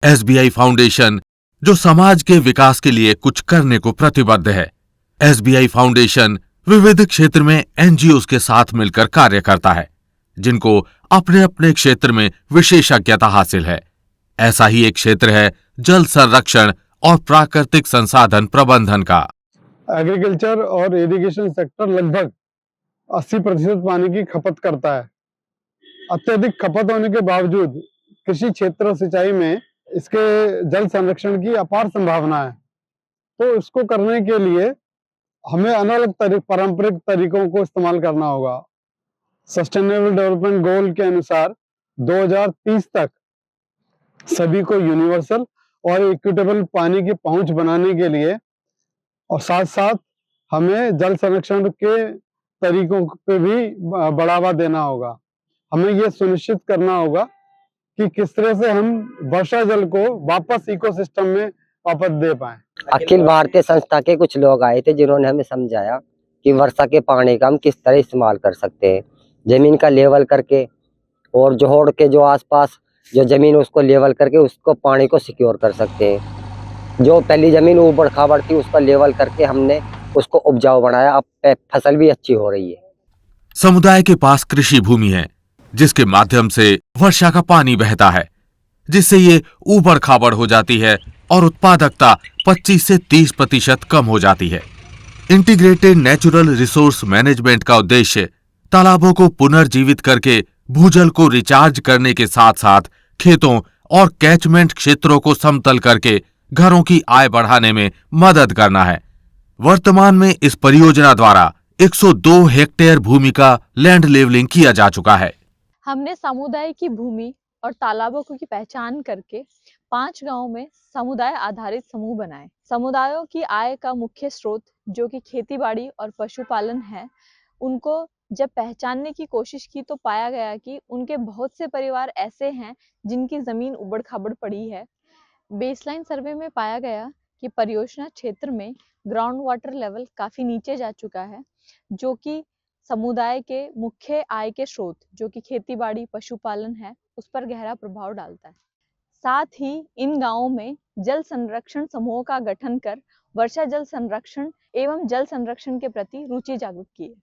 SBI foundation जो समाज के विकास के लिए कुछ करने को प्रतिबद्ध है। एसबीआई फाउंडेशन विविध क्षेत्र में एनजीओज के साथ मिलकर कार्य करता है, जिनको अपने अपने क्षेत्र में विशेषज्ञता हासिल है। ऐसा ही एक क्षेत्र है जल संरक्षण और प्राकृतिक संसाधन प्रबंधन का। एग्रीकल्चर और इरिगेशन सेक्टर लगभग 80% पानी की खपत करता है। अत्यधिक खपत होने के बावजूद कृषि क्षेत्र सिंचाई में इसके जल संरक्षण की अपार संभावना है। तो इसको करने के लिए हमें अलग अलग पारंपरिक तरीकों को इस्तेमाल करना होगा। सस्टेनेबल डेवलपमेंट गोल के अनुसार 2030 तक सभी को यूनिवर्सल और इक्विटेबल पानी की पहुंच बनाने के लिए और साथ साथ हमें जल संरक्षण के तरीकों पे भी बढ़ावा देना होगा। हमें यह सुनिश्चित करना होगा कि किस तरह से हम वर्षा जल को वापस इकोसिस्टम में वापस दे पाएं। अखिल भारतीय संस्था के कुछ लोग आए थे जिन्होंने हमें समझाया कि वर्षा के पानी का हम किस तरह इस्तेमाल कर सकते हैं, जमीन का लेवल करके और जोड़ के जो आसपास जो जमीन उसको लेवल करके उसको पानी को सिक्योर कर सकते हैं। जो पहली जमीन ऊबड़ खाबड़ थी उसका लेवल करके हमने उसको उपजाऊ बनाया। अब फसल भी अच्छी हो रही है। समुदाय के पास कृषि भूमि है जिसके माध्यम से वर्षा का पानी बहता है, जिससे ये ऊबड़ खाबड़ हो जाती है और उत्पादकता 25 से 30% कम हो जाती है। इंटीग्रेटेड नेचुरल रिसोर्स मैनेजमेंट का उद्देश्य तालाबों को पुनर्जीवित करके भूजल को रिचार्ज करने के साथ साथ खेतों और कैचमेंट क्षेत्रों को समतल करके घरों की आय बढ़ाने में मदद करना है। वर्तमान में इस परियोजना द्वारा 102 हेक्टेयर भूमि का लैंड लेवलिंग किया जा चुका है। हमने समुदाय की भूमि और तालाबों की पहचान करके 5 गांवों में समुदाय आधारित समूह बनाए। समुदायों की आय का मुख्य स्रोत जो कि खेतीबाड़ी और पशुपालन है, उनको जब पहचानने की कोशिश की तो पाया गया कि उनके बहुत से परिवार ऐसे हैं जिनकी जमीन उबड़ खाबड़ पड़ी है। बेसलाइन सर्वे में पाया गया कि परियोजना क्षेत्र में ग्राउंड वाटर लेवल काफी नीचे जा चुका है, जो कि समुदाय के मुख्य आय के स्रोत जो कि खेतीबाड़ी पशुपालन है उस पर गहरा प्रभाव डालता है। साथ ही इन गांवों में जल संरक्षण समूहों का गठन कर वर्षा जल संरक्षण एवं जल संरक्षण के प्रति रुचि जागृत की है।